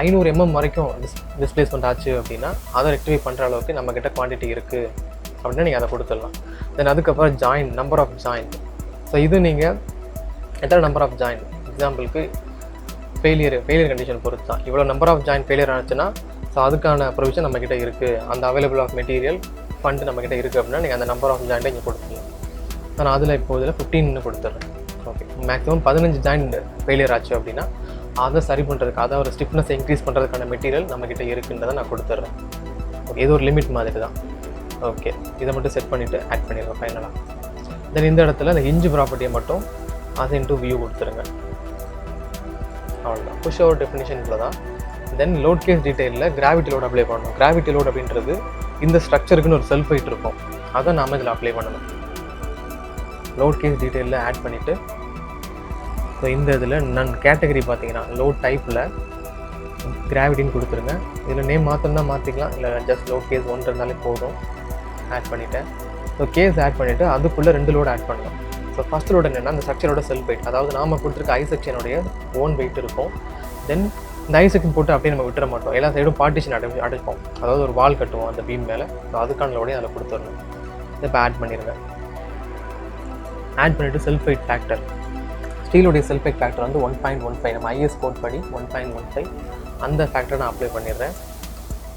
500 mm வரைக்கும் டிஸ்பிளேஸ்மெண்ட் ஆச்சு அப்படின்னா அதை ரெக்டிஃபை பண்ணுற அளவுக்கு நம்மக்கிட்ட குவான்டிட்டி இருக்குது அப்படின்னா நீங்கள் அதை கொடுத்துடலாம். தென் அதுக்கப்புறம் joint, number of joint. So இது நீங்கள் எத்தனை நம்பர் ஆஃப் ஜாயின், எக்ஸாம்பிளுக்கு ஃபெயிலியர் கண்டிஷன் பொறுத்து தான். இவ்வளோ நம்பர் ஆஃப் ஜாயின் ஃபெயிலியர் ஆச்சுன்னா ஸோ அதுக்கான ப்ரொவிஷன் நம்மக்கிட்ட இருக்குது, அந்த அவைலபிள் ஆஃப் மெட்டீரியல் ஃபண்டு நம்மக்கிட்ட இருக்குது அப்படின்னா நீங்கள் அந்த நம்பர் ஆஃப் ஜாயின்ட்டை இங்கே கொடுத்துக்கலாம். நான் அதில் இப்போ இதில் 15 கொடுத்துட்றேன். ஓகே, மேக்ஸிமம் 15 ஜாயிண்ட் ஃபெயிலியர் ஆச்சு அப்படின்னா அதை சரி பண்ணுறதுக்கு, அதை ஒரு ஸ்டிஃப்னஸ் இன்க்ரீஸ் பண்ணுறதுக்கான மெட்டீரியல் நம்மக்கிட்ட இருக்குன்றதை நான் கொடுத்துட்றேன். ஓகே, இது ஒரு லிமிட் மாதிரி தான். ஓகே, இதை மட்டும் செட் பண்ணிவிட்டு ஆட் பண்ணிடுறேன் ஃபைனலாக. தென் இந்த இடத்துல இந்த ஹிஞ்ச் ப்ராப்பர்ட்டியை மட்டும் அசைன் டு வியூ கொடுத்துருங்க. அவ்வளோதான். புஷ் ஓவர் டெஃபினிஷன் இவ்வளோ தான். தென் லோட் கேஸ் டீட்டெயிலில் கிராவிட்டி லோட் அப்ளை பண்ணணும். கிராவிட்டி லோட் அப்படின்றது இந்த ஸ்ட்ரக்சருக்குன்னு ஒரு செல்ஃப் வெயிட் இருக்கும், அதை நாம் இதில் அப்ளை பண்ணணும். லோட் கேஸ் டீட்டெயிலில் ஆட் பண்ணிவிட்டு ஸோ இந்த இதில் நான் கேட்டகரி பார்த்தீங்கன்னா லோட் டைப்பில் கிராவிட்டின்னு கொடுத்துருங்க. இதில் நேம் மாற்றம்தான் மாற்றிக்கலாம், இல்லை ஜஸ்ட் லோட் கேஸ் 1 இருந்தாலே போதும். ஆட் பண்ணிவிட்டேன். ஸோ கேஸ் ஆட் பண்ணிவிட்டு அதுக்குள்ளே 2 லோடு ஆட் பண்ணலாம். ஸோ ஃபஸ்ட் லோடு என்னென்னா அந்த ஸ்ட்ரக்சரோட செல்ஃப் வெயிட், அதாவது நாம் கொடுத்துருக்க ஐ செக்ஷனுடைய ஓன் வெயிட் இருக்கும். தென் இந்த ஐ செக்ஷன் போட்டு அப்படியே நம்ம விட்டுற மாட்டோம், எல்லா சைடும் பார்ட்டிஷன் அடைப்போம், அதாவது ஒரு வால் கட்டுவோம் அந்த பீம் மேலே. ஸோ அதுக்கான லோடையும் அதில் கொடுத்துடணும். இப்போ ஆட் பண்ணிடுங்க. ஆட் பண்ணிவிட்டு செல்ஃப் வெயிட் ஃபேக்டர், ஸ்டீலுடைய செல்ஃப் வெயிட் ஃபேக்டர் வந்து 1.15, நம்ம IS கோட் படி 1.15 அந்த ஃபேக்டரை நான் அப்ளை பண்ணிடுறேன்.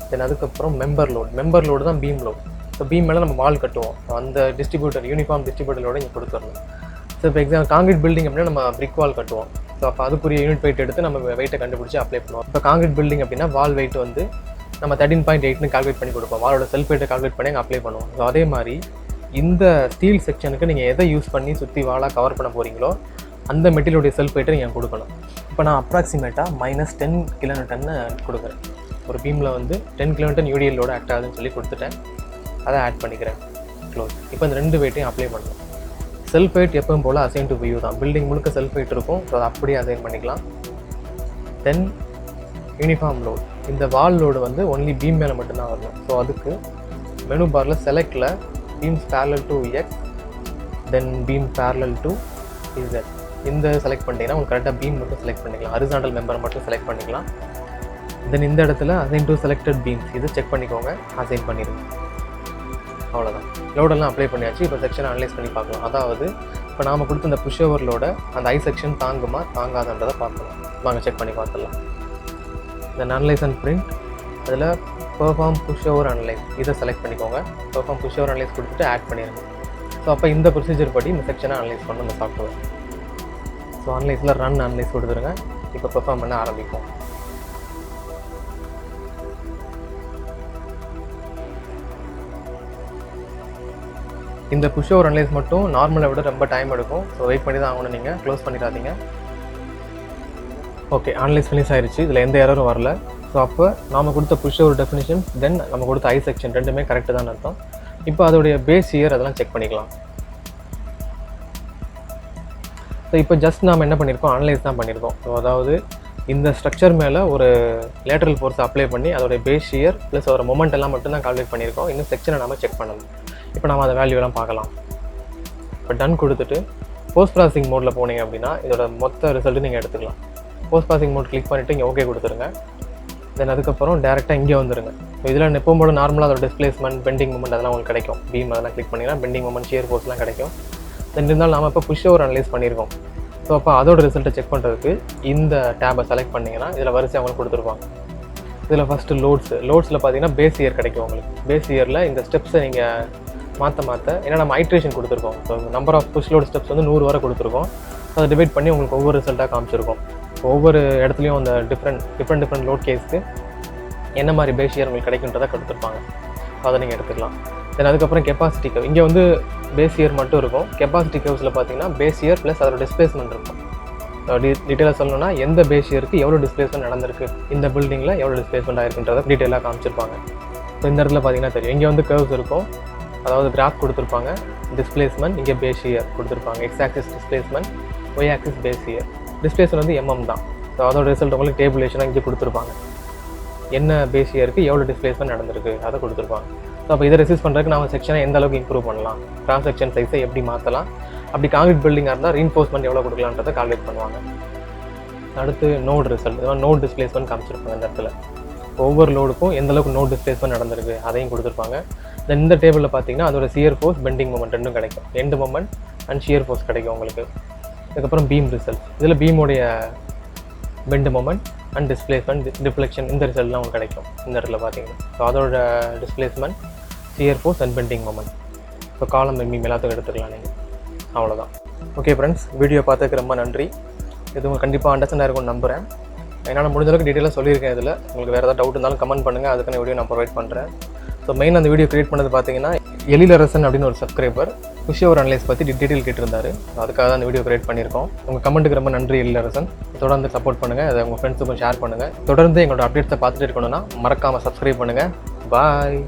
தென் அதுக்கப்புறம் மெம்பர் லோடு தான் பீம் லோட். ஸோ பீம் மேலே நம்ம வால் கட்டுவோம், அந்த டிஸ்ட்ரிபியூட்டர் யூனிஃபார்ம் டிஸ்ட்ரிபியூட்டரோட இங்கே கொடுத்துடணும். ஸோ இப்போ எக்ஸாம்பிள் காங்கிரீட் பில்டிங் அப்படின்னா நம்ம பிரிக் வால் கட்டுவோம். ஸோ அப்போ அதுக்குரிய யூனிட் வெயிட் எடுத்து நம்ம வெயிட்டை கண்டுபிடிச்சி அப்ளை பண்ணுவோம். இப்போ காங்கிரீட் பில்டிங் அப்படின்னா வால் வெயிட் வந்து நம்ம 13.8ன்னு கால்குலேட் பண்ணி கொடுப்போம், வாலோட செல்ஃப் வெயிட்டை கால்குலேட் பண்ணி அங்கே அப்ளை பண்ணுவோம். ஸோ அதே மாதிரி இந்த ஸ்டீல் செக்ஷனுக்கு நீங்கள் எதை யூஸ் பண்ணி சுற்றி வாலாக கவர் பண்ண போகிறீங்களோ அந்த மெட்டீரியலுடைய செல்ஃப் வெயிட்டை நீங்கள் கொடுக்கணும். இப்போ நான் அப்ராக்சிமேட்டாக -10 kN கொடுக்குறேன். ஒரு பீமில் வந்து 10 kN UDL ஆக்ட் ஆகுதுன்னு சொல்லி கொடுத்துட்டேன். அதை ஆட் பண்ணிக்கிறேன். க்ளோஸ். இப்போ இந்த 2 வெயிட்டையும் அப்ளை பண்ணணும். செல்ஃப் வெயிட் எப்பவும் போல் அசைன் டு வியூ தான், பில்டிங் முழுக்க செல்ஃப் வெயிட் இருக்கும். ஸோ அதை அப்படியே அசைன் பண்ணிக்கலாம். தென் யூனிஃபார்ம் லோட், இந்த வால் லோடு வந்து ஒன்லி பீம் மேலே மட்டும்தான் வரணும். ஸோ அதுக்கு மெனு பாரில் செலக்டில் beams parallel to X, then beam parallel to Z. இந்த செலக்ட் பண்ணிட்டீங்கன்னா உங்களுக்கு கரெக்டாக பீம் மட்டும் செலக்ட் பண்ணிக்கலாம், ஹரிசாண்டல் மெம்பரை மட்டும் செலக்ட் பண்ணிக்கலாம். தென் இந்த இடத்துல அசைன் டு செலக்டட் பீம்ஸ் இது செக் பண்ணிக்கோங்க, அசைன் பண்ணிடுங்க. அவ்வளோதான், லோடெல்லாம் அப்ளை பண்ணியாச்சு. இப்போ செக்ஷனை அனலைஸ் பண்ணி பார்க்கலாம். அதாவது இப்போ நாம் கொடுத்த இந்த புஷ் ஓவர் லோட அந்த ஐ செக்ஷன் தாங்குமா தாங்காதன்றதை பார்க்கலாம். வாங்க செக் பண்ணி பார்த்துடலாம். இந்த அனலைஸ் அண்ட் பிரிண்ட் அதில் பெர்ஃபார்ம் புஷ் ஓவர் அனலைஸ் இதை செலக்ட் பண்ணிக்கோங்க. பெர்ஃபார்ம் புஷ் ஓவர் அனலைஸ் கொடுத்துட்டு ஆட் பண்ணிடுங்க. ஸோ அப்போ இந்த ப்ரொசீஜர் படி இந்த செக்ஷனை அனலைஸ் பண்ணணும் இந்த சாஃப்ட்வேர். ஸோ அனலைஸில் ரன் அனலைஸ் கொடுத்துருங்க. இப்போ பெர்ஃபார்ம் பண்ண ஆரம்பிக்கும். இந்த புஷ் ஓவர் அனலைஸ் மட்டும் நார்மலை விட ரொம்ப டைம் எடுக்கும். ஸோ வெயிட் பண்ணி தான் ஆகணும், நீங்கள் க்ளோஸ் பண்ணிடாதீங்க. ஓகே, அனலைஸ் ஃபினிஷ் ஆயிடுச்சு. இதில் எந்த எரரும் வரல. ஸோ அப்போ நாம் கொடுத்த புஷ் ஓவர் டெஃபினிஷன் தென் நம்ம கொடுத்த ஐ செக்ஷன் ரெண்டுமே கரெக்டு தான் அர்த்தம். இப்போ அதோடைய பேஸ் இயர் அதெல்லாம் செக் பண்ணிக்கலாம். ஸோ இப்போ ஜஸ்ட் நாம் என்ன பண்ணியிருக்கோம், அனலைஸ் தான் பண்ணியிருக்கோம். ஸோ அதாவது இந்த ஸ்ட்ரக்சர் மேலே ஒரு லேட்டரல் ஃபோர்ஸ் அப்ளை பண்ணி அதோடைய பேஸ் இயர் ப்ளஸ் ஒரு மொமெண்ட் எல்லாம் மட்டும் தான் கால்குலேட் பண்ணியிருக்கோம். இன்னும் செக்ஷனை நம்ம செக் பண்ணணும். இப்போ நம்ம அந்த வேல்யூலாம் பார்க்கலாம். இப்போ டன் கொடுத்துட்டு போஸ்ட் ப்ராசஸிங் மோடில் போனீங்க அப்படின்னா இதோட மொத்த ரிசல்ட்டு நீங்கள் எடுத்துக்கலாம். போஸ்ட் ப்ராசஸிங் மோட் கிளிக் பண்ணிவிட்டு இங்கே ஓகே கொடுத்துருங்க. தென் அதுக்கப்புறம் டேரெக்டாக இங்கே வந்துருங்க. ஸோ இதில் எப்போது நார்மலாக அதோட டிஸ்பிளேஸ்மெண்ட் பெண்டிங் மூமெண்ட் அதெல்லாம் உங்களுக்கு கிடைக்கும். பீம் அதெல்லாம் கிளிக் பண்ணிங்கன்னா பெண்டிங் மூமெண்ட் ஷியர் ஃபோர்ஸ்லாம் கிடைக்கும். தென் இருந்தாலும் நம்ம இப்போ புஷ் ஓவர் அனலைஸ் பண்ணியிருக்கோம். ஸோ அப்போ அதோட ரிசல்ட்டை செக் பண்ணுறதுக்கு இந்த டேபை செலக்ட் பண்ணிங்கன்னா இதில் வரிசை அவங்களுக்கு கொடுத்துருப்பாங்க. இதில் ஃபஸ்ட்டு லோட்ஸில் பார்த்தீங்கன்னா பேஸ் இயர் கிடைக்கும் உங்களுக்கு. பேஸ் இயரில் இந்த ஸ்டெப்ஸை நீங்கள் மாற்ற ஏன்னா நம்ம ஐட்ரேஷன் கொடுத்துருக்கோம். So number of push load steps வந்து 100 வரை கொடுத்துருக்கோம். ஸோ அதை டிவைட் பண்ணி உங்களுக்கு ஒவ்வொரு ரிசல்ட்டாக காமிச்சிருக்கோம். ஒவ்வொரு இடத்துலையும் அந்த டிஃப்ரெண்ட் லோட் கேஸ்க்கு என்ன மாதிரி பேஸ் இயர் உங்களுக்கு கிடைக்குன்றதை கொடுத்துருப்பாங்க. ஸோ அதை நீங்கள் எடுத்துக்கலாம். தென் அதுக்கப்புறம் கெப்பாசிட்டி கர்வ் இங்கே வந்து பேஸ் இயர் மட்டும் இருக்கும். கெப்பாசிட்டி கர்வ்ஸில் பார்த்தீங்கன்னா பேஸ் இயர் ப்ளஸ் அதோட டிஸ்பிளேஸ்மெண்ட் இருக்கும். டீட்டெயிலாக சொல்லணும்னா எந்த பேஸ் இயருக்கு எவ்வளோ டிஸ்பிளேஸ்மெண்ட் நடந்திருக்கு, இந்த பில்டிங்கில் எவ்வளோ டிஸ்பிளேஸ்மெண்ட் ஆயிருக்குன்றதை டீட்டெயிலாக காமிச்சிருப்பாங்க. ஸோ இந்த இடத்துல பார்த்தீங்கன்னா தெரியும், இங்கே வந்து கர்வ்ஸ் இருக்கும். அதாவது கிராஃப் கொடுத்துருப்பாங்க, டிஸ்பிளேஸ்மெண்ட் இங்கே பேஸ் இயர் கொடுத்துருப்பாங்க, X axis displacement, Y axis base shear. Displacement வந்து எம்எம் தான். ஸோ அதோட ரிசல்ட் உங்களுக்கு டேபிளேஷனாக இங்கே கொடுத்துருப்பாங்க. என்ன பேஸ் இயருக்கு எவ்வளோ டிஸ்பிளேஸ்மெண்ட் நடந்திருக்கு அதை கொடுத்துருப்பாங்க. ஸோ அப்போ இதை ரெசிஸ்ட் பண்ணுறதுக்கு நம்ம செக்ஷனை எந்த அளவுக்கு இம்ப்ரூவ் பண்ணலாம், கிராஸ் செக்ஷன் சைஸை எப்படி மாற்றலாம், அப்படி காங்கிரீட் பில்டிங்காக இருந்தால் ரீன்ஃபோர்ஸ்மெண்ட் எவ்வளோ கொடுக்கலான்றதை கால்குலேட் பண்ணுவாங்க. அடுத்து நோட் ரிசல்ட், நோட் டிஸ்பிளேஸ்மெண்ட் காமிச்சிருப்பாங்க. இந்த இடத்துல ஒவ்வொரு லோடுக்கும் எந்த அளவுக்கு நோட் டிஸ்பிளேஸ்மெண்ட் நடந்திருக்கு அதையும் கொடுத்துருப்பாங்க. தென் இந்த டேபிளில் பார்த்தீங்கன்னா அதோட சியர் ஃபோர்ஸ் பெண்டிங் மொமெண்ட் ரெண்டும் கிடைக்கும். End moment and shear force கிடைக்கும் உங்களுக்கு. அதுக்கப்புறம் பீம் ரிசல்ட், இதில் பீமோடைய bend moment and displacement deflection இந்த ரிசல்ட்லாம் உங்களுக்கு கிடைக்கும் இந்த இடத்துல பார்த்தீங்கன்னா. ஸோ அதோட displacement, shear force and bending moment. So column beam எல்லாத்துக்கும் எடுத்துக்கலாம் நீங்கள். அவ்வளோதான். ஓகே ஃப்ரெண்ட்ஸ், வீடியோ பார்த்ததுக்கு ரொம்ப நன்றி. இது உங்களுக்கு கண்டிப்பாக அண்டர்ஸ்டாண்ட் இருக்கும்னு நம்புகிறேன். என்னால் முடிஞ்ச அளவுக்கு டீட்டெயிலாக சொல்லியிருக்கேன். இதில் உங்களுக்கு வேறு ஏதாவது டவுட் இருந்தாலும் கமெண்ட் பண்ணுங்கள், அதுக்கான வீடியோ நான் ப்ரொவைட் பண்ணுறேன். ஸோ மெயின் அந்த வீடியோ கிரியேட் பண்ணது பார்த்தீங்கன்னா எழிலரசன் அப்படின்னு ஒரு சப்ஸ்கிரைபர் புஷ் ஓவர் அனலைஸ் பற்றி டீட்டெயில் கேட்டிருந்தாரு. அதுக்காக தான் அந்த வீடியோ கிரியேட் பண்ணியிருக்கோம். உங்கள் கமெண்ட்டுக்கு ரொம்ப நன்றி எழிலரசன். தொடர்ந்து சப்போர்ட் பண்ணுங்கள், அதை உங்கள் ஃப்ரெண்ட்ஸுக்கும் ஷேர் பண்ணுங்கள். தொடர்ந்து எங்களோட அப்டேட்ஸை பார்த்துட்டு இருக்கணும்னா மறக்காமல் சப்ஸ்கிரைப் பண்ணுங்கள். பாய்.